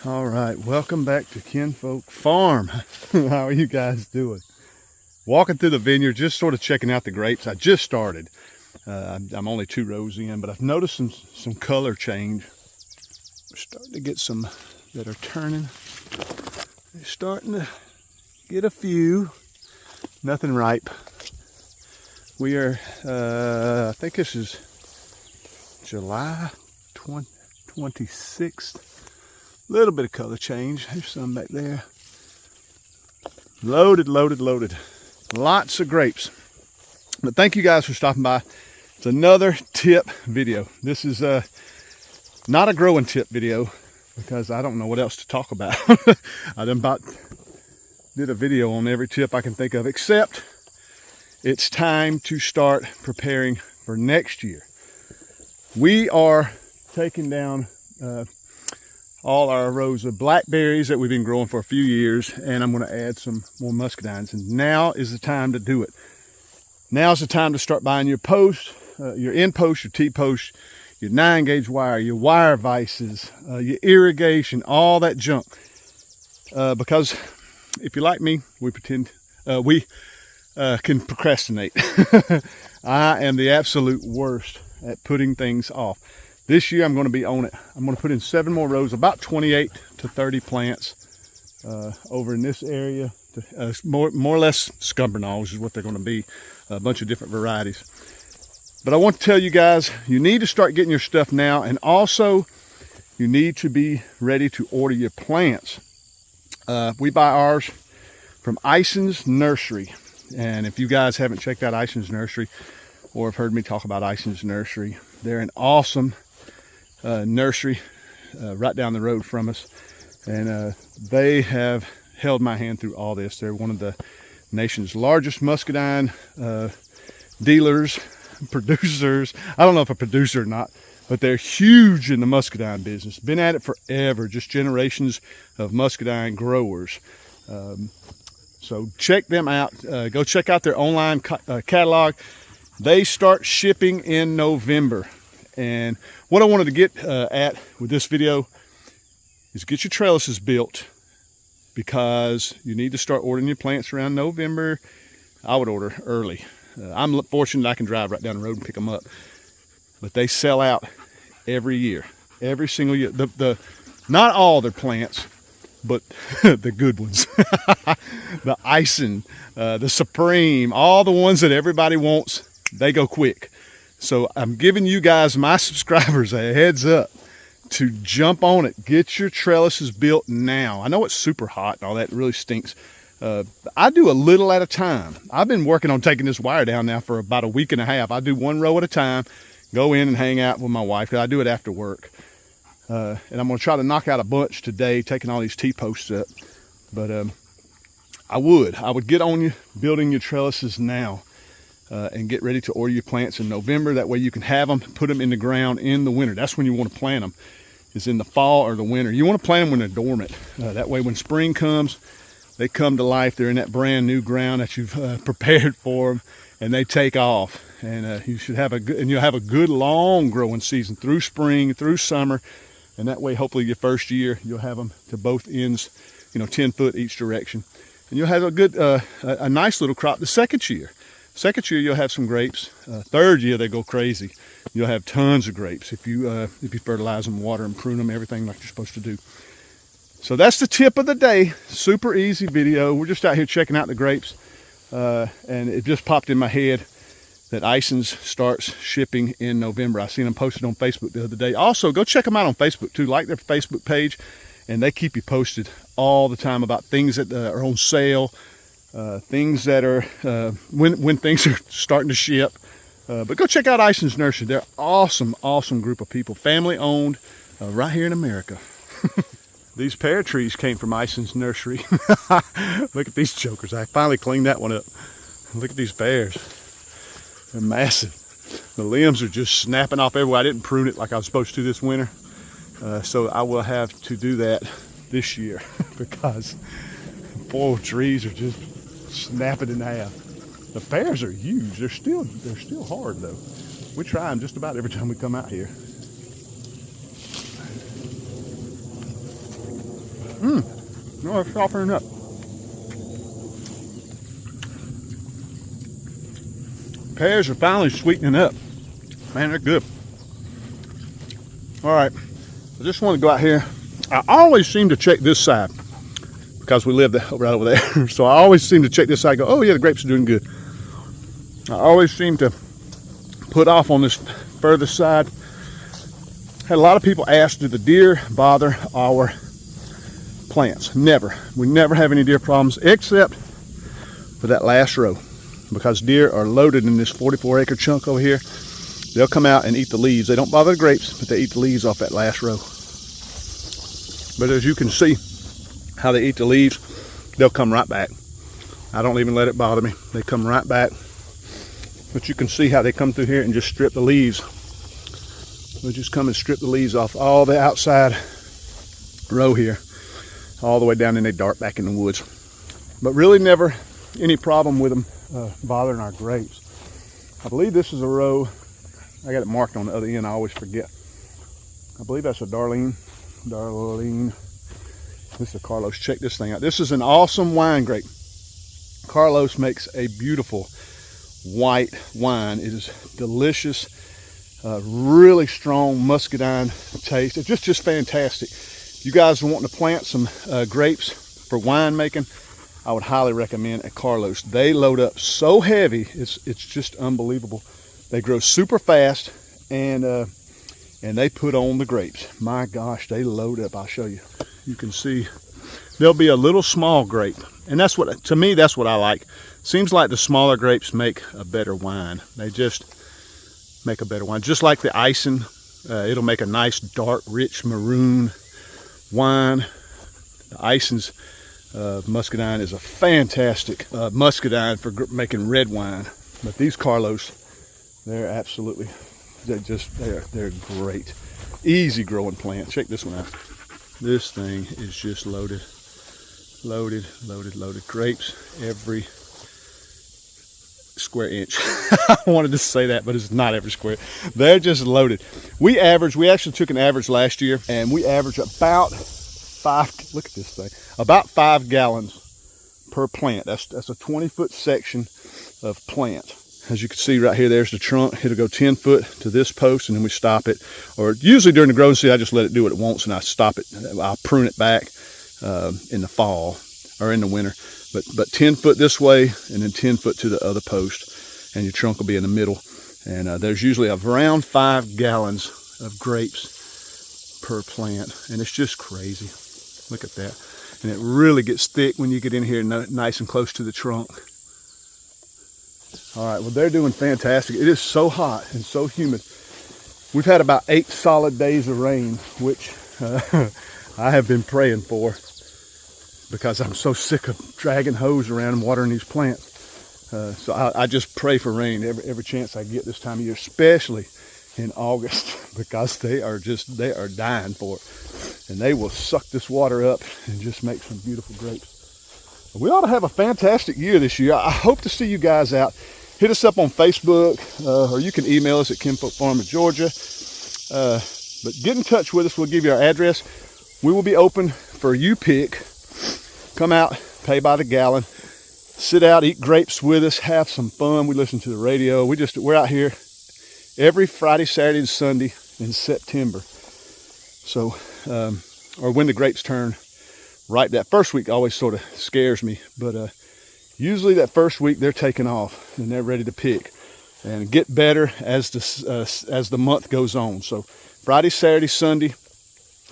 All right, welcome back to Kinfolk Farm. How are you guys doing? Walking through the vineyard, just sort of checking out the grapes. I just started. I'm only 2 rows in, but I've noticed some color change. We're starting to get some that are turning. They're starting to get a few. Nothing ripe. We are, I think this is July 26th. Little bit of color change. There's some back there. Loaded, loaded, loaded. Lots of grapes. But thank you guys for stopping by. It's another tip video. This is not a growing tip video because I don't know what else to talk about. I did a video on every tip I can think of, except it's time to start preparing for next year. We are taking down all our rows of blackberries that we've been growing for a few years, and I'm going to add some more muscadines, and now is the time to do it. Now is the time to start buying your posts, your end posts, your T-posts, your 9-gauge wire, your wire vices, your irrigation, all that junk. Because if you're like me, we can procrastinate. I am the absolute worst at putting things off. This year I'm going to be on it. I'm going to put in 7 more rows, about 28 to 30 plants over in this area. More or less scumbernalls is what they're going to be, a bunch of different varieties. But I want to tell you guys, you need to start getting your stuff now, and also you need to be ready to order your plants. We buy ours from Ison's Nursery, and if you guys haven't checked out Ison's Nursery or have heard me talk about Ison's Nursery, they're an awesome nursery right down the road from us, and they have held my hand through all this. They're one of the nation's largest muscadine dealers, producers. I don't know if a producer or not, but they're huge in the muscadine business. Been at it forever, just generations of muscadine growers. So check them out. Go check out their online catalog. They start shipping in November. And what I wanted to get at with this video is get your trellises built, because you need to start ordering your plants around November. I would order early. I'm fortunate I can drive right down the road and pick them up. But they sell out every year, every single year. Not all their plants, but the good ones. The Ison, the Supreme, all the ones that everybody wants, they go quick. So I'm giving you guys, my subscribers, a heads up to jump on it. Get your trellises built now. I know it's super hot and all that, really stinks. I do a little at a time. I've been working on taking this wire down now for about a week and a half. I do 1 row at a time, go in and hang out with my wife, because I do it after work. And I'm going to try to knock out a bunch today, taking all these T-posts up. But I would get on you building your trellises now. And get ready to order your plants in November. That way you can have them, put them in the ground in the winter. That's when you want to plant them, is in the fall or the winter. You want to plant them when they're dormant. That way when spring comes, they come to life. They're in that brand new ground that you've prepared for them, and they take off. And you should have you'll have a good long growing season through spring, through summer. And that way, hopefully your first year, you'll have them to both ends, 10 foot each direction. And you'll have a good, a nice little crop the second year. Second year, you'll have some grapes. Third year, they go crazy. You'll have tons of grapes if you fertilize them, water them, prune them, everything like you're supposed to do. So that's the tip of the day. Super easy video. We're just out here checking out the grapes. And it just popped in my head that Ison's starts shipping in November. I seen them posted on Facebook the other day. Also, go check them out on Facebook too. Like their Facebook page, and they keep you posted all the time about things that are on sale. Things that are when things are starting to ship. But go check out Ison's Nursery. They're awesome group of people, family owned, right here in America. These pear trees came from Ison's Nursery. Look at these jokers. I finally cleaned that one up. Look at these pears. They're massive. The limbs are just snapping off everywhere. I didn't prune it like I was supposed to this winter, so I will have to do that this year because 4 trees are just snap it in half. The pears are huge. They're still hard though. We try them just about every time we come out here. No, it's softening up. Pears are finally sweetening up. Man, they're good. All right, I just want to go out here. I always seem to check this side because we live right over there. So I always seem to check this side and go, oh yeah, the grapes are doing good. I always seem to put off on this further side. Had a lot of people ask, do the deer bother our plants? Never. We never have any deer problems except for that last row, because deer are loaded in this 44-acre chunk over here. They'll come out and eat the leaves. They don't bother the grapes, but they eat the leaves off that last row. But as you can see how they eat the leaves, they'll come right back. I don't even let it bother me. They come right back. But you can see how they come through here and just strip the leaves. They'll just come and strip the leaves off all the outside row here, all the way down, and they dart back in the woods. But really never any problem with them bothering our grapes. I believe this is a row. I got it marked on the other end. I always forget. I believe that's a Darlene. This is a Carlos. Check this thing out. This is an awesome wine grape. Carlos makes a beautiful white wine. It is delicious. Really strong muscadine taste. It's just fantastic. If you guys are wanting to plant some grapes for wine making, I would highly recommend a Carlos. They load up so heavy, it's just unbelievable. They grow super fast, and they put on the grapes. My gosh, they load up. I'll show you. You can see there'll be a little small grape, and that's what, to me, that's what I like. Seems like the smaller grapes make a better wine. They just make a better wine. Just like the icing, it'll make a nice dark, rich maroon wine. The icing's muscadine is a fantastic muscadine for making red wine. But these Carlos, they're absolutely, they're great. Easy growing plant. Check this one out. This thing is just loaded. Grapes every square inch. I wanted to say that, but it's not every square. They're just loaded. We actually took an average last year, and we averaged about 5, look at this thing, about 5 gallons per plant. That's a 20-foot section of plant. As you can see right here, there's the trunk. It'll go 10 foot to this post, and then we stop it. Or usually during the growing season, I just let it do what it wants, and I stop it. I'll prune it back in the fall or in the winter. But 10 foot this way, and then 10 foot to the other post, and your trunk will be in the middle. And there's usually around 5 gallons of grapes per plant, and it's just crazy. Look at that. And it really gets thick when you get in here nice and close to the trunk. All right, well, they're doing fantastic. It is so hot and so humid. We've had about 8 solid days of rain, which I have been praying for, because I'm so sick of dragging hose around and watering these plants. So I just pray for rain every chance I get this time of year, especially in August, because they are dying for it. And they will suck this water up and just make some beautiful grapes. We ought to have a fantastic year this year. I hope to see you guys out. Hit us up on Facebook, or you can email us at Kinfolk Farm of Georgia. But get in touch with us. We'll give you our address. We will be open for you pick. Come out, pay by the gallon, sit out, eat grapes with us, have some fun. We listen to the radio. We're out here every Friday, Saturday, and Sunday in September. So, or when the grapes turn right. That first week always sort of scares me, but usually that first week they're taking off and they're ready to pick and get better as the month goes on. So Friday, Saturday, Sunday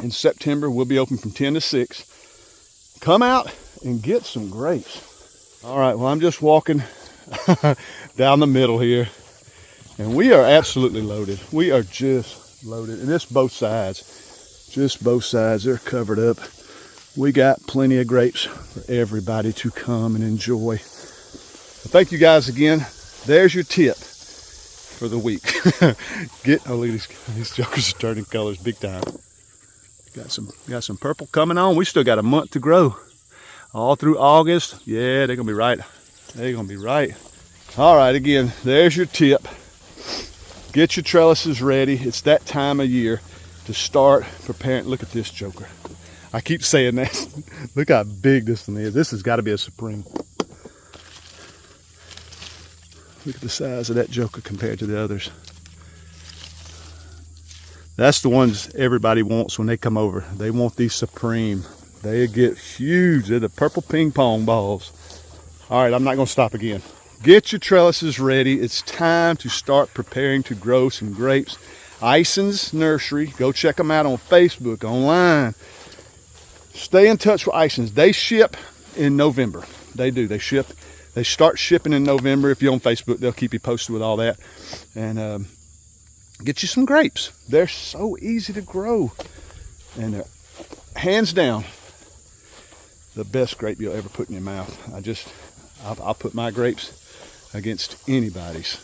in September, we'll be open from 10 to 6. Come out and get some grapes. All right, well, I'm just walking down the middle here, and we are absolutely loaded. We are just loaded, and it's both sides. Just both sides, they're covered up. We got plenty of grapes for everybody to come and enjoy. Well, thank you guys again. There's your tip for the week. Oh, look at these jokers are turning colors big time. Got some purple coming on. We still got a month to grow. All through August. Yeah, they're gonna be right. They're gonna be right. All right, again, there's your tip. Get your trellises ready. It's that time of year to start preparing. Look at this joker. I keep saying that. Look how big this one is. This has got to be a Supreme. Look at the size of that joker compared to the others. That's the ones everybody wants when they come over. They want these Supreme. They get huge. They're the purple ping pong balls. All right, I'm not going to stop again. Get your trellises ready. It's time to start preparing to grow some grapes. Ison's Nursery. Go check them out on Facebook, online. Stay in touch with Ison's. They ship in November. They do. They ship. They start shipping in November. If you're on Facebook, they'll keep you posted with all that. And get you some grapes. They're so easy to grow. And they're hands down the best grape you'll ever put in your mouth. I'll put my grapes against anybody's.